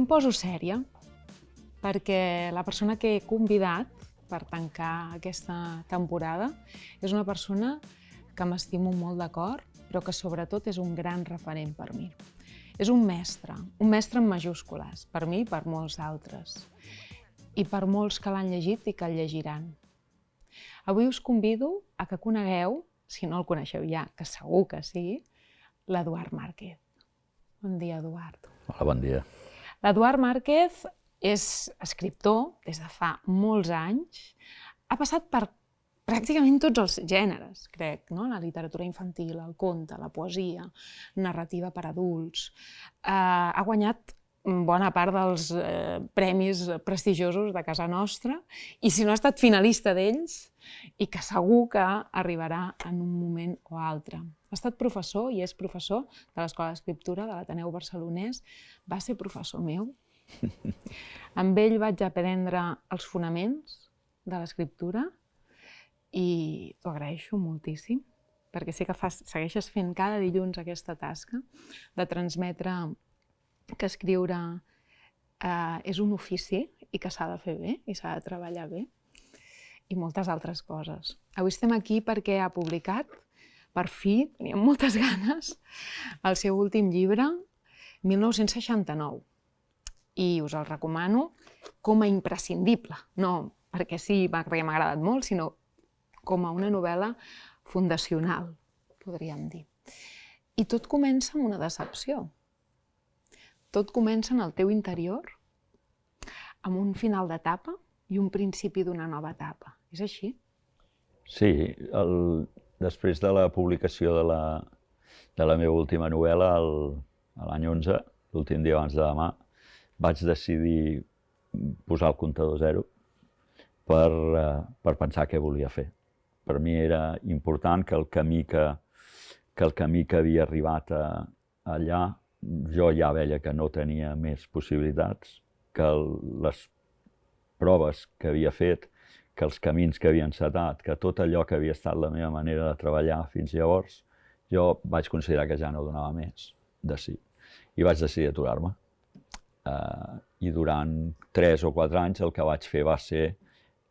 em poso sèria perquè la persona que he convidat per tancar aquesta temporada és una persona que m'estimo molt de cor, però que sobretot és un gran referent per mi. És un mestre en majúscules, per mi i per molts altres, i per molts que l'han llegit i que el llegiran. Avui us convido a que conegueu, si no el coneixeu ja, que segur que sí, l'Eduard Márquez. Bon dia, Eduard. Hola, bon dia. L'Eduard Márquez és escriptor des de fa molts anys. Ha passat per pràcticament tots els gèneres, crec, no? La literatura infantil, el conte, la poesia, narrativa per adults. Ha guanyat bona part dels premis prestigiosos de casa nostra i si no ha estat finalista d'ells, i que segur que arribarà en un moment o altre. Ha estat professor i és professor de l'Escola d'Escriptura de l'Ateneu Barcelonès. Va ser professor meu. Amb ell vaig aprendre els fonaments de l'escriptura i t'ho agraeixo moltíssim, perquè sé que segueixes fent cada dilluns aquesta tasca de transmetre que escriure és un ofici i que s'ha de fer bé i s'ha de treballar bé, i moltes altres coses. Avui estem aquí perquè ha publicat, per fi, tenia moltes ganes, el seu últim llibre, 1969. I us el recomano com a imprescindible, no perquè sí, perquè m'ha agradat molt, sinó com a una novel·la fundacional, podríem dir. I tot comença amb una decepció. Tot comença en el teu interior, amb un final d'etapa i un principi d'una nova etapa. És així? Sí, després de la publicació de la meva última novel·la, l'any 11, l'últim dia abans de demà, vaig decidir posar el comptador zero per pensar què volia fer. Per mi era important que el camí que havia arribat allà, jo ja veia que no tenia més possibilitats, que les proves que havia fet, que els camins que havia encetat, que tot allò que havia estat la meva manera de treballar fins llavors, jo vaig considerar que ja no donava més de si. I vaig decidir aturar-me. I durant 3 o 4 anys el que vaig fer va ser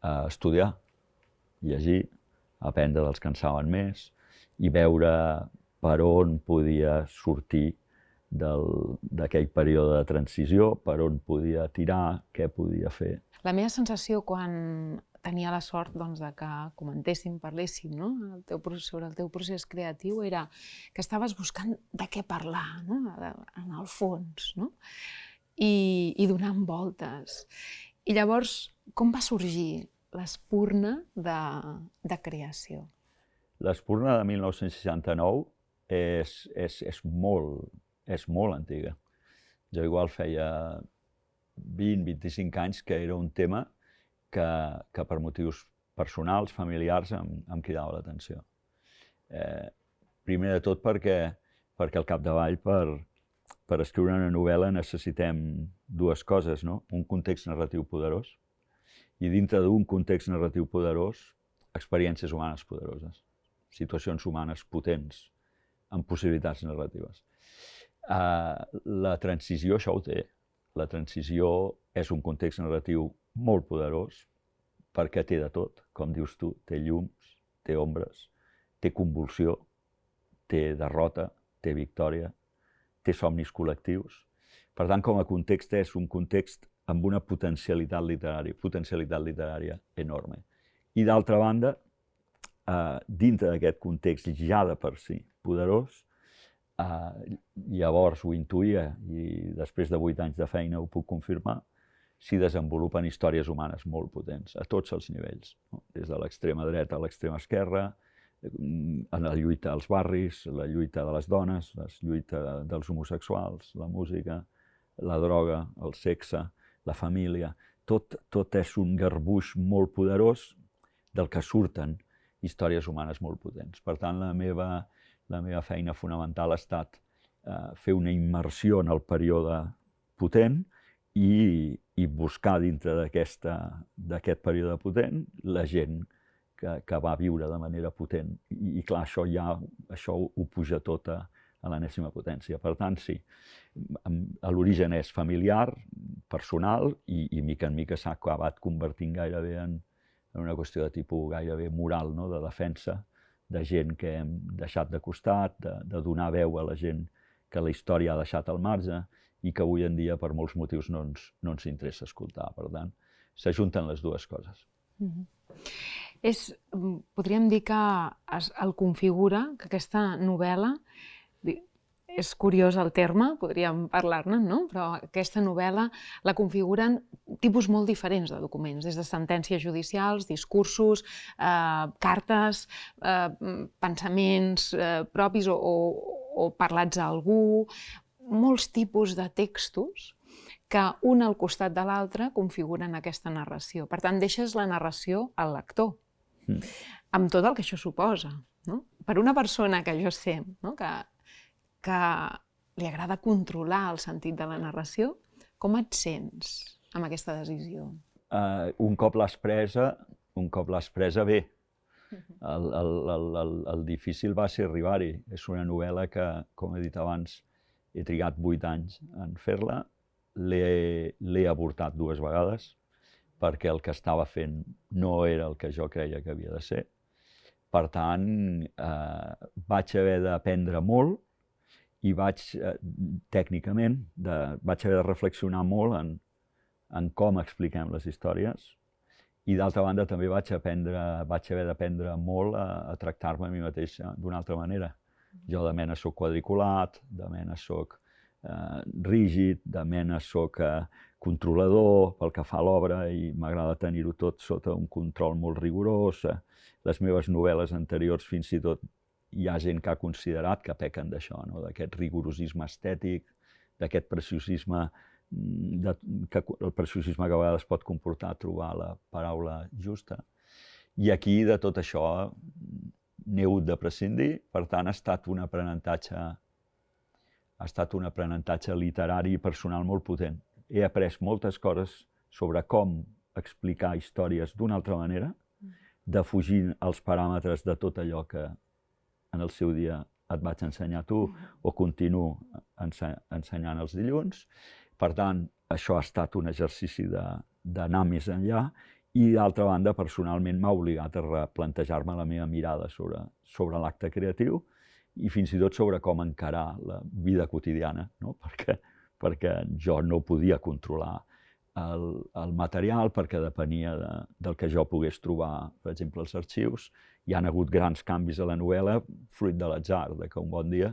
estudiar, llegir, aprendre dels que en saben més i veure per on podia sortir d'aquell període de transició, per on podia tirar, què podia fer. La meva sensació quan tenia la sort de que comentéssim, parléssim sobre el teu procés creatiu era que estaves buscant de què parlar, en el fons, i donant voltes. I llavors, com va sorgir l'espurna de creació? L'espurna de 1969 és molt antiga. Jo igual feia 20-25 anys que era un tema que per motius personals, familiars, em cridava l'atenció. Primer de tot perquè al capdavall per escriure una novel·la necessitem dues coses, no? Un context narratiu poderós i dintre d'un context narratiu poderós, experiències humanes poderoses, situacions humanes potents, amb possibilitats narratives. La transició això ho té. La transició és un context narratiu molt poderós perquè té de tot, com dius tu, té llums, té ombres, té convulsió, té derrota, té victòria, té somnis col·lectius. Per tant, com a context és un context amb una potencialitat literària enorme. I d'altra banda, dintre d'aquest context ja de per si poderós, llavors ho intuïa i després de 8 anys de feina ho puc confirmar, s'hi desenvolupen històries humanes molt potents, a tots els nivells, des de l'extrema dreta a l'extrema esquerra, en la lluita als barris, la lluita de les dones, la lluita dels homosexuals, la música, la droga, el sexe, la família, tot és un garbuix molt poderós del que surten històries humanes molt potents. Per tant, la meva feina fonamental ha estat fer una immersió en el període potent i buscar dintre d'aquest període potent la gent que va viure de manera potent. I clar, això ho puja tot a l'enèsima potència. Per tant, sí, l'origen és familiar, personal i mica en mica s'ha acabat convertint gairebé en una qüestió de tipus gairebé moral, no? De defensa de gent que hem deixat de costat, de donar veu a la gent que la història ha deixat al marge i que avui en dia per molts motius no ens interessa escoltar. Per tant, s'ajunten les dues coses. Podríem dir que el configura, que aquesta novel·la, és curiós el terme, podríem parlar-ne, no? Però aquesta novel·la la configuren tipus molt diferents de documents, des de sentències judicials, discursos, cartes, pensaments propis o parlats a algú, molts tipus de textos que un al costat de l'altre configuren aquesta narració. Per tant, deixes la narració al lector, amb tot el que això suposa. Per una persona que jo sé que li agrada controlar el sentit de la narració, com et sents amb aquesta decisió? Un cop l'has presa bé. El difícil va ser arribar-hi. És una novel·la que, com he dit abans, he trigat 8 anys en fer-la. L'he avortat 2 vegades perquè el que estava fent no era el que jo creia que havia de ser. Per tant, vaig haver d'aprendre molt i tècnicament, vaig haver de reflexionar molt en com expliquem les històries i d'altra banda també vaig haver d'aprendre molt a tractar-me a mi mateix d'una altra manera. Jo de mena soc quadriculat, de mena soc rígid, de mena soc controlador pel que fa a l'obra i m'agrada tenir-ho tot sota un control molt rigorós. Les meves novel·les anteriors fins i tot hi ha gent que ha considerat que pequen d'això, d'aquest rigorosisme estètic, d'aquest preciosisme, el preciosisme que a vegades pot comportar trobar la paraula justa. I aquí de tot això n'he hagut de prescindir, per tant ha estat un aprenentatge literari i personal molt potent. He après moltes coses sobre com explicar històries d'una altra manera, defugint els paràmetres de tot allò que en el seu dia et vaig ensenyar tu o continuo ensenyant els dilluns. Per tant, això ha estat un exercici d'anar més enllà i, d'altra banda, personalment m'ha obligat a replantejar-me la meva mirada sobre l'acte creatiu i fins i tot sobre com encarar la vida quotidiana, perquè jo no podia controlar el material perquè depenia del que jo pogués trobar, per exemple, als arxius. Hi ha hagut grans canvis a la novel·la fruit de l'atzar, que un bon dia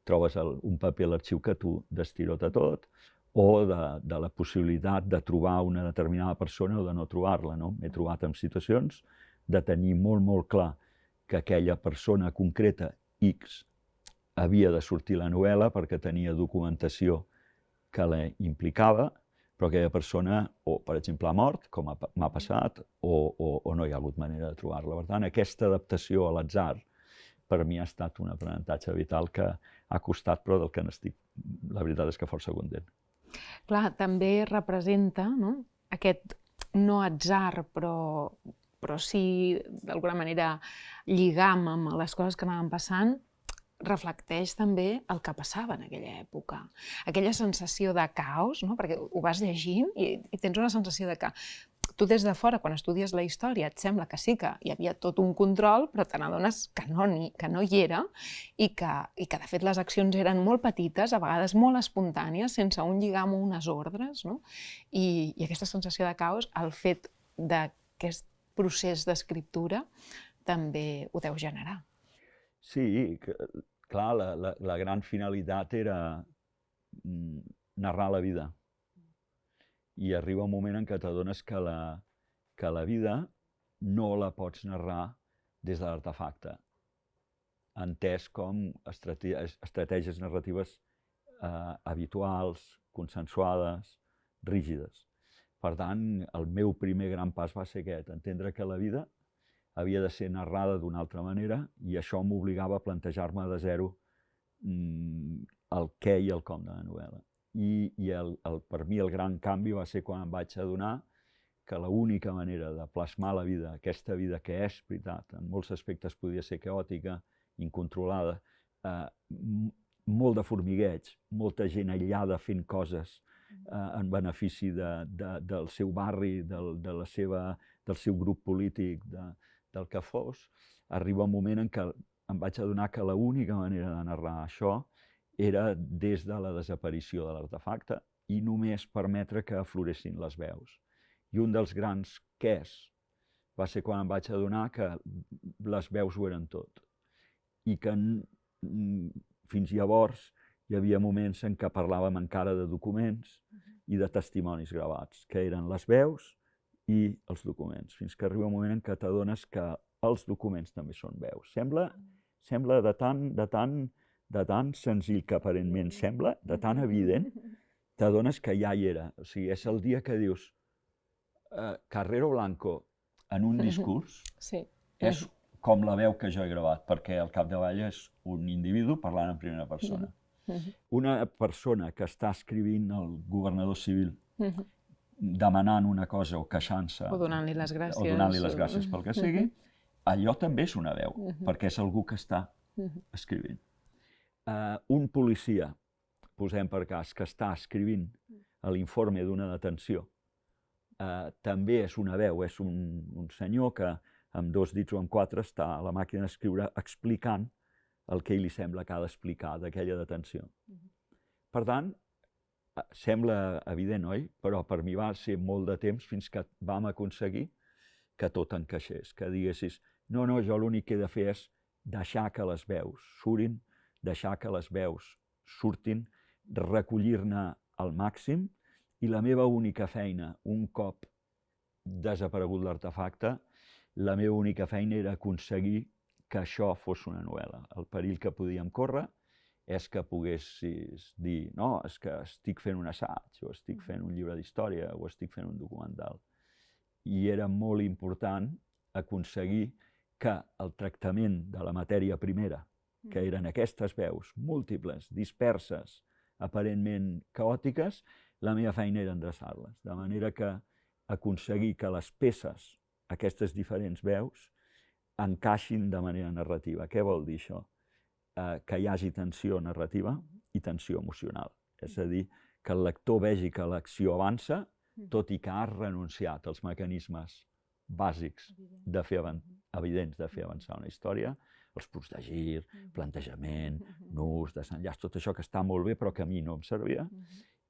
trobes un paper a l'arxiu que tu destirota tot, o de la possibilitat de trobar una determinada persona o de no trobar-la. M'he trobat en situacions de tenir molt, molt clar que aquella persona concreta, X, havia de sortir a la novel·la perquè tenia documentació que la implicava, però aquella persona, o per exemple, ha mort, com m'ha passat, o no hi ha hagut manera de trobar-la. Per tant, aquesta adaptació a l'atzar per mi ha estat un aprenentatge vital que ha costat, però del que n'estic, la veritat és que força content. Clar, també representa aquest no atzar, però sí, d'alguna manera, lligam amb les coses que anaven passant, reflecteix també el que passava en aquella època. Aquella sensació de caos, perquè ho vas llegint i tens una sensació de que tu des de fora, quan estudies la història, et sembla que sí que hi havia tot un control, però te n'adones que no hi era i que, de fet, les accions eren molt petites, a vegades molt espontànies, sense un lligam o unes ordres. I aquesta sensació de caos, el fet d'aquest procés d'escriptura, també ho deu generar. Sí, clar, la gran finalitat era narrar la vida. I arriba un moment en què t'adones que la vida no la pots narrar des de l'artefacte, entès com estratègies narratives habituals, consensuades, rígides. Per tant, el meu primer gran pas va ser aquest, entendre que la vida havia de ser narrada d'una altra manera i això m'obligava a plantejar-me de zero el què i el com de la novel·la. I per mi el gran canvi va ser quan em vaig adonar que l'única manera de plasmar la vida, aquesta vida que és veritat, en molts aspectes podia ser caòtica, incontrolada, molt de formigueig, molta gent aïllada fent coses en benefici del seu barri, del seu grup polític, del que fos, arriba un moment en què em vaig adonar que l'única manera de narrar això era des de la desaparició de l'artefacte i només permetre que afloressin les veus. I un dels grans quès va ser quan em vaig adonar que les veus ho eren tot i que fins llavors hi havia moments en què parlàvem encara de documents i de testimonis gravats, que eren les veus i els documents, fins que arriba un moment en què t'adones que els documents també són veus. Sembla de tan senzill que aparentment sembla, de tan evident, t'adones que ja hi era. O sigui, és el dia que dius Carrero Blanco en un discurs és com la veu que jo he gravat, perquè al capdavall és un individu parlant en primera persona. Una persona que està escrivint al governador civil demanant una cosa o queixant-se o donant-li les gràcies pel que sigui, allò també és una veu, perquè és algú que està escrivint. Un policia, posem per cas, que està escrivint l'informe d'una detenció, també és una veu, és un senyor que amb 2 dits o amb 4 està a la màquina d'escriure explicant el que ell li sembla que ha d'explicar d'aquella detenció. Per tant, sembla evident, oi? Però per mi va ser molt de temps fins que vam aconseguir que tot encaixés, que diguessis no, jo l'únic que he de fer és deixar que les veus surin, deixar que les veus surtin, recollir-ne al màxim, i la meva única feina, un cop desaparegut l'artefacte, la meva única feina era aconseguir que això fos una novel·la. El perill que podíem córrer és que poguessis dir no, és que estic fent un assaig, o estic fent un llibre d'història, o estic fent un documental. I era molt important aconseguir que el tractament de la matèria primera, que eren aquestes veus múltiples, disperses, aparentment caòtiques, la meva feina era endreçar-les, de manera que aconseguir que les peces, aquestes diferents veus, encaixin de manera narrativa. Què vol dir això? Que hi hagi tensió narrativa i tensió emocional. És a dir, que el lector vegi que l'acció avança, tot i que ha renunciat als mecanismes bàsics evidents de fer avançar una història, els punts de gir, plantejament, nus, desenllaç, tot això que està molt bé però que a mi no em servia.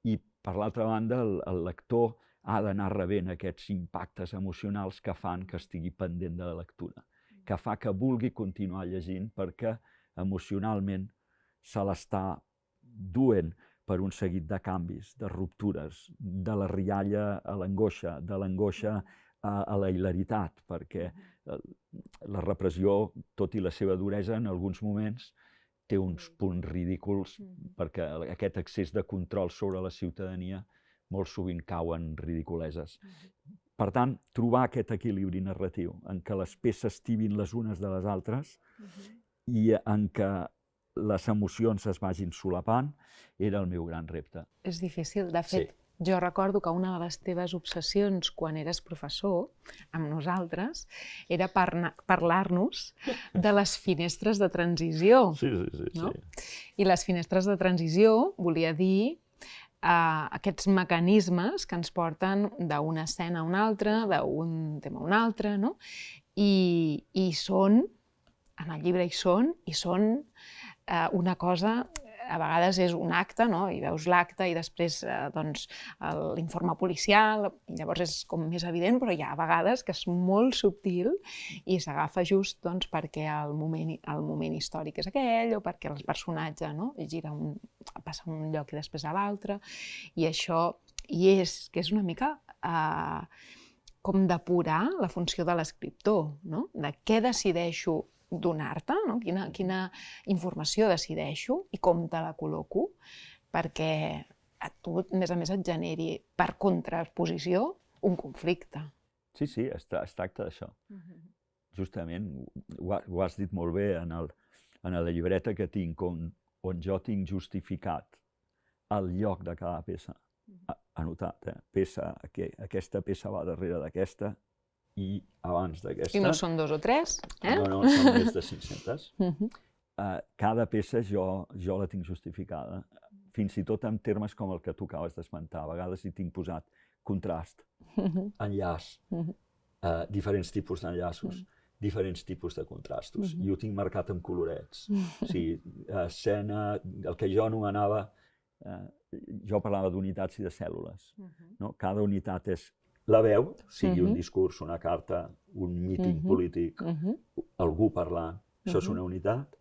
I per l'altra banda, el lector ha d'anar rebent aquests impactes emocionals que fan que estigui pendent de la lectura, que fa que vulgui continuar llegint perquè emocionalment se l'està duent per un seguit de canvis, de ruptures, de la rialla a l'angoixa, de l'angoixa a la hilaritat, perquè la repressió, tot i la seva duresa, en alguns moments té uns punts ridículs, perquè aquest excés de control sobre la ciutadania molt sovint cau en ridiculeses. Per tant, trobar aquest equilibri narratiu en què les peces tibin les unes de les altres i en què les emocions es vagin solapant era el meu gran repte. És difícil. De fet, jo recordo que una de les teves obsessions quan eres professor amb nosaltres era parlar-nos de les finestres de transició. Sí. I les finestres de transició volia dir aquests mecanismes que ens porten d'una escena a una altra, d'un tema a un altre, no? I són, en el llibre hi són una cosa, a vegades és un acte, no? I veus l'acte i després l'informe policial, i llavors és com més evident, però hi ha vegades que és molt subtil i s'agafa just perquè el moment històric és aquell o perquè el personatge passa d'un lloc i després a l'altre, i això que és una mica com depurar la funció de l'escriptor, no? De què decideixo donar-te, quina informació decideixo i com te la col·loco perquè a tu, a més et generi per contraposició un conflicte. Sí, es tracta d'això. Justament, ho has dit molt bé en la llibreta que tinc, on jo tinc justificat el lloc de cada peça. Anotat, aquesta peça va darrere d'aquesta, i abans d'aquesta... I no són 2 o 3, No, són més de 500. Cada peça jo la tinc justificada fins i tot en termes com el que tu acabes d'esmentar. A vegades hi tinc posat contrast, enllaç, diferents tipus d'enllaços, diferents tipus de contrastos, i ho tinc marcat amb colorets. O sigui, escena, el que jo anomenava, jo parlava d'unitats i de cèl·lules. Cada unitat és la veu, sigui un discurs, una carta, un míting polític, algú parlant, això és una unitat.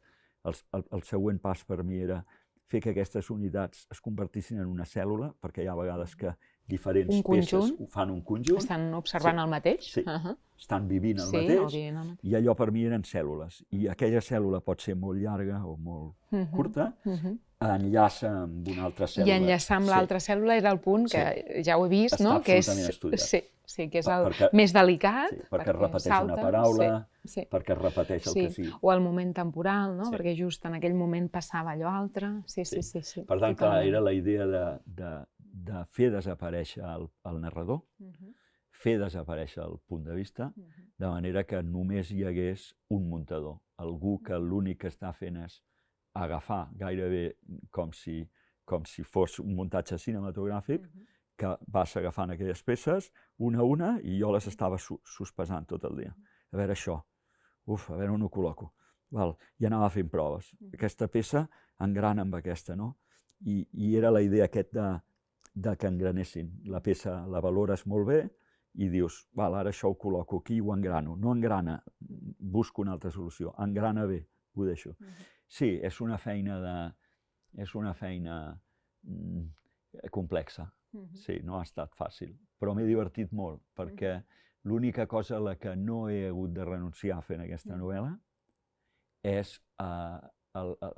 El següent pas per mi era fer que aquestes unitats es convertissin en una cèl·lula, perquè hi ha vegades que diferents peces fan un conjunt. Estan observant el mateix? Sí, estan vivint el mateix, i allò per mi eren cèl·lules. I aquella cèl·lula pot ser molt llarga o molt curta, enllaça amb una altra cèl·lula. I enllaçar amb l'altra cèl·lula era el punt que ja ho he vist, no? Està absolutament estudiat. Sí, que és el més delicat. Perquè es repeteix una paraula, perquè es repeteix el que sigui. O el moment temporal, no? Perquè just en aquell moment passava allò altre. Sí. Per tant, clar, era la idea de fer desaparèixer el narrador, fer desaparèixer el punt de vista, de manera que només hi hagués un muntador, algú que l'únic que està fent és agafar gairebé com si fos un muntatge cinematogràfic, que vas agafant aquelles peces una a una i jo les estava sospesant tot el dia. A veure això, a veure on ho col·loco. I anava fent proves. Aquesta peça engrana amb aquesta, no? I era la idea aquesta de que engranessin. La peça la valores molt bé i dius, ara això ho col·loco aquí i ho engrano. No engrana, busco una altra solució. Engrana bé, ho deixo. Sí, és una feina complexa. Sí, no ha estat fàcil, però m'he divertit molt, perquè l'única cosa a la que no he hagut de renunciar fent aquesta novel·la és a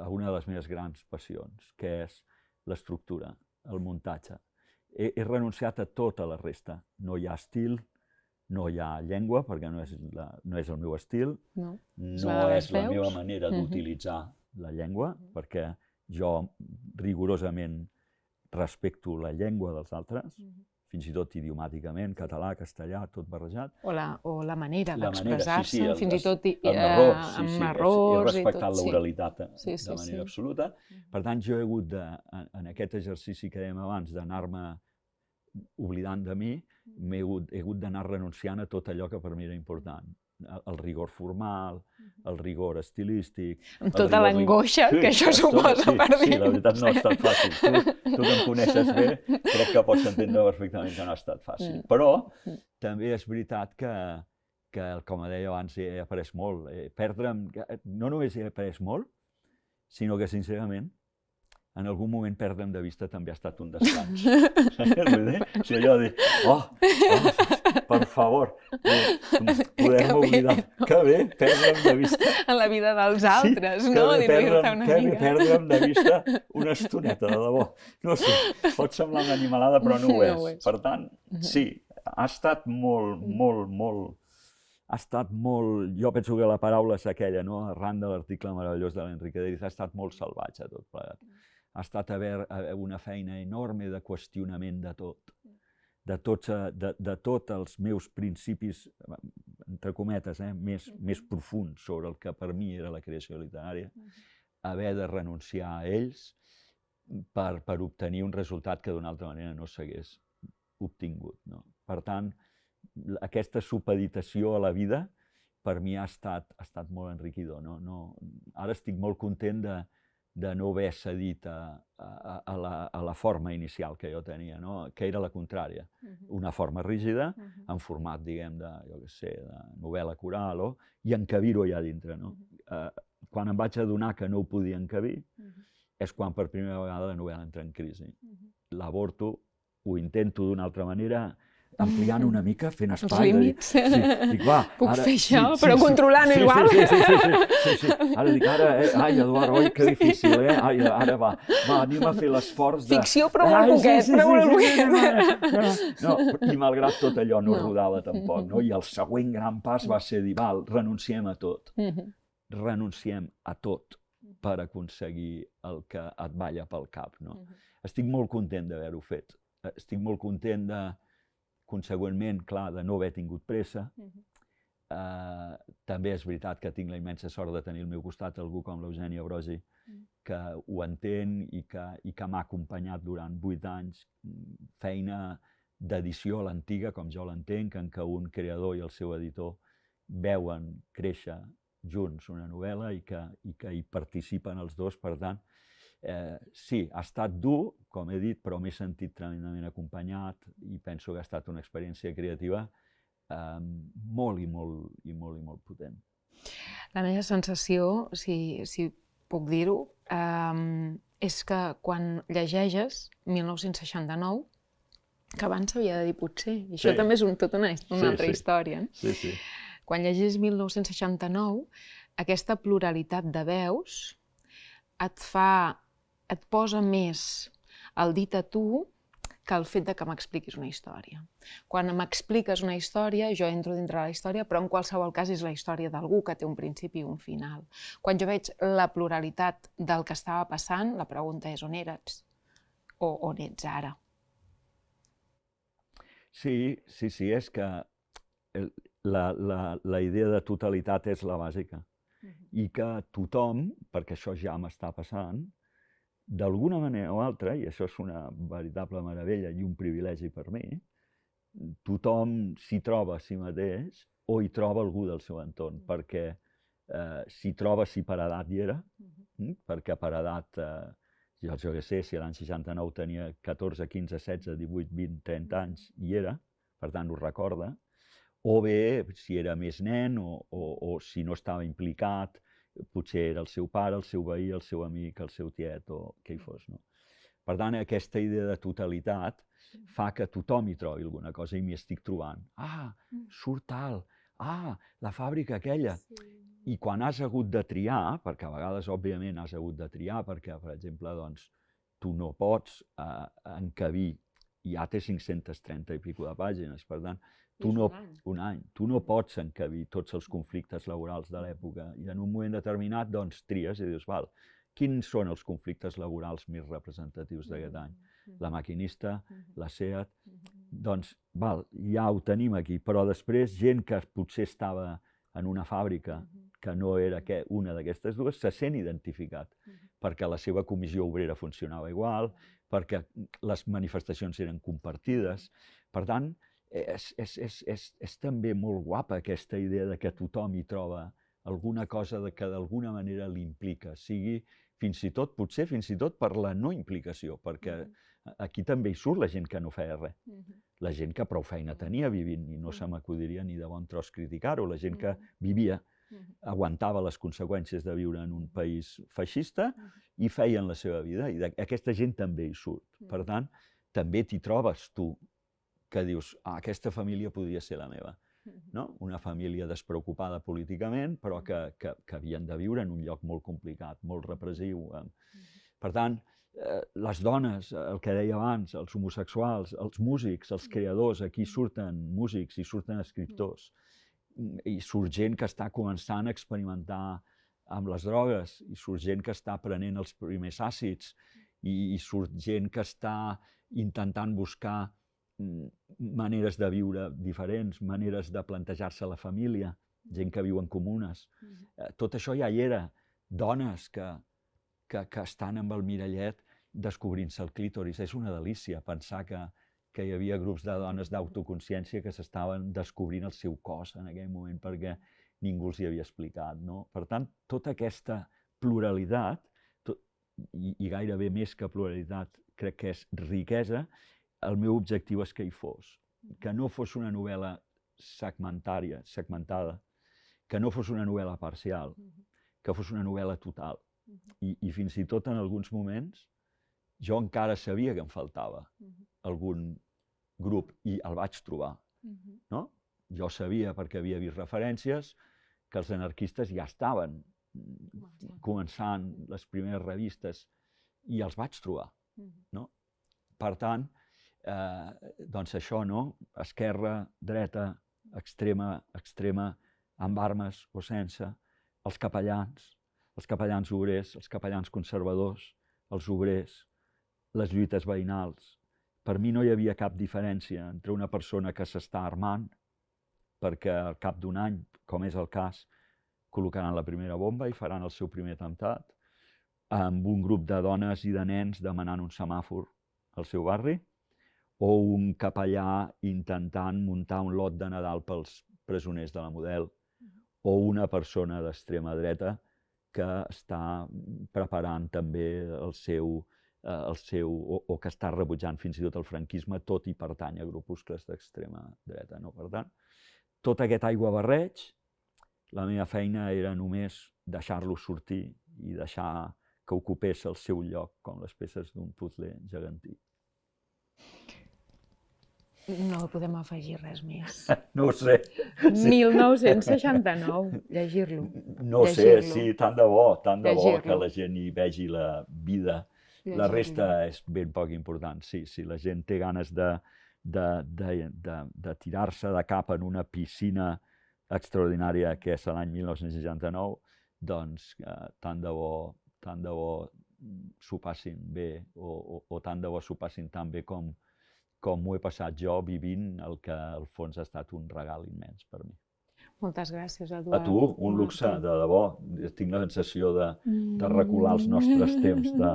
una de les meves grans passions, que és l'estructura, el muntatge. He renunciat a tota la resta. No hi ha estil, no hi ha llengua, perquè no és el meu estil, no és la meva manera d'utilitzar la llengua, perquè jo rigorosament respecto la llengua dels altres, fins i tot idiomàticament, català, castellà, tot barrejat. O la manera d'expressar-se, fins i tot amb errors. He respectat l'oralitat de manera absoluta. Per tant, jo he hagut, en aquest exercici que dèiem abans, d'anar-me oblidant de mi, he hagut d'anar renunciant a tot allò que per mi era important. El rigor formal, el rigor estilístic... Amb tota l'angoixa que això suposa per dins. Sí, la veritat no ha estat fàcil. Tu que em coneixes bé, crec que pots entendre perfectament que no ha estat fàcil. Però també és veritat que, com deia abans, he après molt. No només he après molt, sinó que, sincerament, en algun moment perdre'm de vista també ha estat un descans. Si allò de dir, per favor, poder-me oblidar. Que bé, perdre'm de vista. En la vida dels altres, no? Diluir-te una mica. Que bé, perdre'm de vista una estoneta, de debò. No sé, pot semblar una animalada, però no ho és. Per tant, sí, ha estat molt, jo penso que la paraula és aquella, arran de l'article meravellós de l'Enrique Deriz, ha estat molt salvatge tot plegat. Ha estat una feina enorme de qüestionament de tot, de tots els meus principis, entre cometes, més profunds sobre el que per mi era la creació literària, haver de renunciar a ells per obtenir un resultat que d'una altra manera no s'hagués obtingut. Per tant, aquesta supeditació a la vida per mi ha estat molt enriquidor. Ara estic molt content de no haver cedit a la forma inicial que jo tenia, que era la contrària. Una forma rígida, en format, diguem, de novel·la coral, i encabir-ho allà dintre. Quan em vaig adonar que no ho podia encabir, és quan per primera vegada la novel·la entra en crisi. L'avorto, ho intento d'una altra manera, ampliant una mica, fent espai. Els límits. Puc fer això, però controlant igual. Sí. Ara dic, ai, Eduard, oi, que difícil, ara va, anem a fer l'esforç de... Ficció, però molt poquet, I malgrat tot allò no rodava tampoc, i el següent gran pas va ser dir, renunciem a tot. Renunciem a tot per aconseguir el que et balla pel cap. Estic molt content d'haver-ho fet. Estic molt content de... Consegüentment, clar, de no haver tingut pressa. També és veritat que tinc la immensa sort de tenir al meu costat algú com l'Eugènia Brogi, que ho entén i que m'ha acompanyat durant 8 anys, feina d'edició a l'antiga, com jo l'entenc, en què un creador i el seu editor veuen créixer junts una novel·la i que hi participen els dos. Per tant, sí, ha estat dur, com he dit, però m'he sentit tremendament acompanyat i penso que ha estat una experiència creativa molt i molt potent. La meva sensació, si puc dir-ho, és que quan llegeixes 1969, que abans s'havia de dir potser, i això també és tota una altra història. Sí. Quan llegis 1969, aquesta pluralitat de veus et posa més el dit a tu que el fet de que m'expliquis una història. Quan m'expliques una història, jo entro dintre la història, però en qualsevol cas és la història d'algú que té un principi i un final. Quan jo veig la pluralitat del que estava passant, la pregunta és on eres o on ets ara. Sí, és que la idea de totalitat és la bàsica i que tothom, perquè això ja m'està passant, d'alguna manera o altra, i això és una veritable meravella i un privilegi per mi, tothom s'hi troba a si mateix o hi troba algú del seu entorn, perquè s'hi troba si per edat hi era, perquè per edat, jo què sé, si l'any 69 tenia 14, 15, 16, 18, 20, 30 anys, hi era, per tant ho recorda, o bé si era més nen o si no estava implicat, potser era el seu pare, el seu veí, el seu amic, el seu tiet o què hi fos. Per tant, aquesta idea de totalitat fa que tothom hi trobi alguna cosa i m'hi estic trobant. Ah, surt tal, la fàbrica aquella. I quan has hagut de triar, perquè a vegades, òbviament, has hagut de triar, perquè, per exemple, tu no pots encabir, ja té 530 i pico de pàgines, per tant, un any. Tu no pots encabir tots els conflictes laborals de l'època i en un moment determinat doncs tries i dius, val, quins són els conflictes laborals més representatius d'aquest any? La maquinista, la SEAT, doncs, val, ja ho tenim aquí, però després gent que potser estava en una fàbrica que no era una d'aquestes dues, se sent identificat, perquè la seva comissió obrera funcionava igual, perquè les manifestacions eren compartides. Per tant, és també molt guapa aquesta idea de que tothom hi troba alguna cosa que d'alguna manera l'implica, sigui potser fins i tot per la no implicació, perquè aquí també hi surt la gent que no feia res, la gent que prou feina tenia vivint i no se m'acudiria ni de bon tros criticar-ho, la gent que vivia, aguantava les conseqüències de viure en un país feixista i feien la seva vida, i aquesta gent també hi surt. Per tant, també t'hi trobes tu, que dius, aquesta família podria ser la meva. Una família despreocupada políticament, però que havien de viure en un lloc molt complicat, molt repressiu. Per tant, les dones, el que deia abans, els homosexuals, els músics, els creadors, aquí surten músics i surten escriptors, i surt gent que està començant a experimentar amb les drogues, i surt gent que està prenent els primers àcids, i surt gent que està intentant buscar maneres de viure diferents, maneres de plantejar-se la família, gent que viu en comunes. Tot això ja hi era. Dones que estan amb el mirallet descobrint-se el clítoris. És una delícia pensar que hi havia grups de dones d'autoconsciència que s'estaven descobrint el seu cos en aquell moment perquè ningú els hi havia explicat. Per tant, tota aquesta pluralitat, i gairebé més que pluralitat, crec que és riquesa. El meu objectiu és que hi fos, que no fos una novel·la segmentada, que no fos una novel·la parcial, que fos una novel·la total. I fins i tot en alguns moments jo encara sabia que em faltava algun grup i el vaig trobar. Jo sabia, perquè havia vist referències, que els anarquistes ja estaven començant les primeres revistes i els vaig trobar. Per tant, doncs això, esquerra, dreta, extrema, amb armes o sense, els capellans obrers, els capellans conservadors, els obrers, les lluites veïnals. Per mi no hi havia cap diferència entre una persona que s'està armant perquè al cap d'un any, com és el cas, col·locaran la primera bomba i faran el seu primer atemptat, amb un grup de dones i de nens demanant un semàfor al seu barri, o un capellà intentant muntar un lot de Nadal pels presoners de la Model, o una persona d'extrema dreta que està preparant també el seu o que està rebutjant fins i tot el franquisme, tot i pertany a grupuscles d'extrema dreta. No? Per tant, tot aquest aiguabarreig, la meva feina era només deixar-lo sortir i deixar que ocupés el seu lloc com les peces d'un puzzle gegantí. No podem afegir res més. No ho sé. 1969, llegir-lo. No ho sé, sí, tant de bo que la gent hi vegi la vida. La resta és ben poc important. Sí, si la gent té ganes de tirar-se de cap en una piscina extraordinària que és l'any 1969, doncs tant de bo s'ho passin bé o tant de bo s'ho passin tan bé com m'ho he passat jo vivint el que al fons ha estat un regal immens per mi. Moltes gràcies, Eduard. A tu, un luxe, de debò. Tinc la sensació de recular els nostres temps de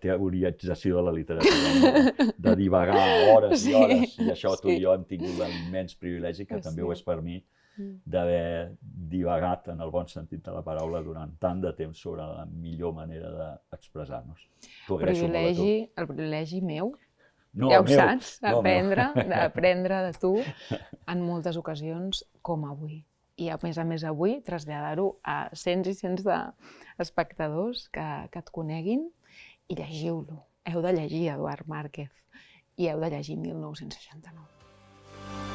teorització de la literatura, de divagar hores i hores, i això tu i jo hem tingut l'immens privilegi, que també ho és per mi, d'haver divagat, en el bon sentit de la paraula, durant tant de temps sobre la millor manera d'expressar-nos. T'ho agraeixo molt a tu. El privilegi meu, No, ja ho saps, d'aprendre de tu en moltes ocasions com avui. I a més avui traslladar-ho a cents i cents d'espectadors que et coneguin i llegiu-lo. Heu de llegir Eduard Márquez i heu de llegir 1969.